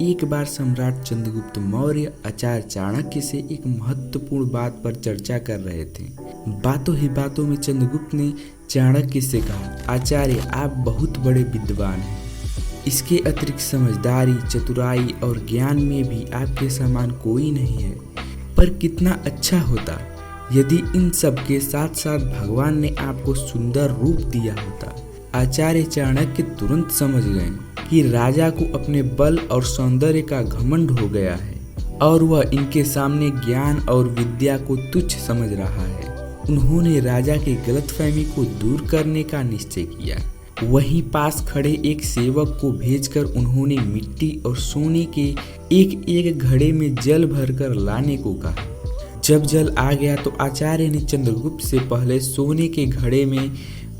एक बार सम्राट चंद्रगुप्त मौर्य आचार्य चाणक्य से एक महत्वपूर्ण बात पर चर्चा कर रहे थे। बातों ही बातों में चंद्रगुप्त ने चाणक्य से कहा, आचार्य आप बहुत बड़े विद्वान हैं। इसके अतिरिक्त समझदारी, चतुराई और ज्ञान में भी आपके समान कोई नहीं है। पर कितना अच्छा होता यदि इन सब के साथ साथ भगवान ने आपको सुंदर रूप दिया होता। आचार्य चाणक्य तुरंत समझ गए कि राजा को अपने बल और सौंदर्य का घमंड हो गया है और वह इनके सामने ज्ञान और विद्या को तुच्छ समझ रहा है। उन्होंने राजा की गलतफहमी को दूर करने का निश्चय किया। वहीं पास खड़े एक सेवक को भेजकर उन्होंने मिट्टी और सोने के एक एक घड़े में जल भरकर लाने को कहा। जब जल आ गया तो आचार्य ने चंद्रगुप्त से पहले सोने के घड़े में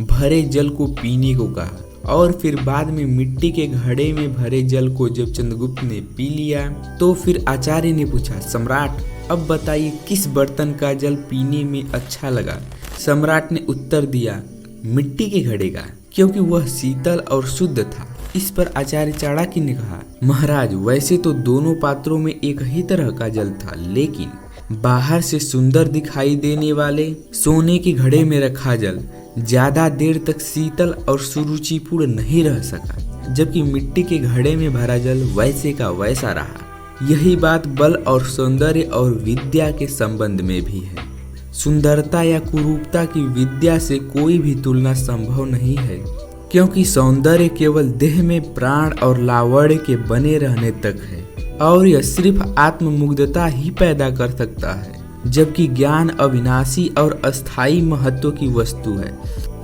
भरे जल को पीने को कहा और फिर बाद में मिट्टी के घड़े में भरे जल को जब चंद्रगुप्त ने पी लिया तो फिर आचार्य ने पूछा, सम्राट अब बताइए किस बर्तन का जल पीने में अच्छा लगा। सम्राट ने उत्तर दिया, मिट्टी के घड़े का, क्योंकि वह शीतल और शुद्ध था। इस पर आचार्य चाणक्य ने कहा, महाराज वैसे तो दोनों पात्रों में एक ही तरह का जल था, लेकिन बाहर से सुंदर दिखाई देने वाले सोने के घड़े में रखा जल ज्यादा देर तक शीतल और सुरुचिपूर्ण नहीं रह सका, जबकि मिट्टी के घड़े में भरा जल वैसे का वैसा रहा। यही बात बल और सौंदर्य और विद्या के संबंध में भी है। सुंदरता या कुरूपता की विद्या से कोई भी तुलना संभव नहीं है, क्योंकि सौंदर्य केवल देह में प्राण और लावण्य के बने रहने तक है और यह सिर्फ आत्ममुग्धता ही पैदा कर सकता है, जबकि ज्ञान अविनाशी और अस्थायी महत्व की वस्तु है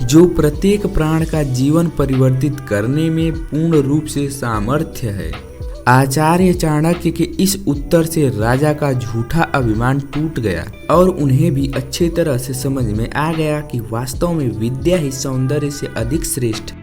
जो प्रत्येक प्राण का जीवन परिवर्तित करने में पूर्ण रूप से सामर्थ्य है। आचार्य चाणक्य के इस उत्तर से राजा का झूठा अभिमान टूट गया और उन्हें भी अच्छी तरह से समझ में आ गया कि वास्तव में विद्या ही सौंदर्य से अधिक श्रेष्ठ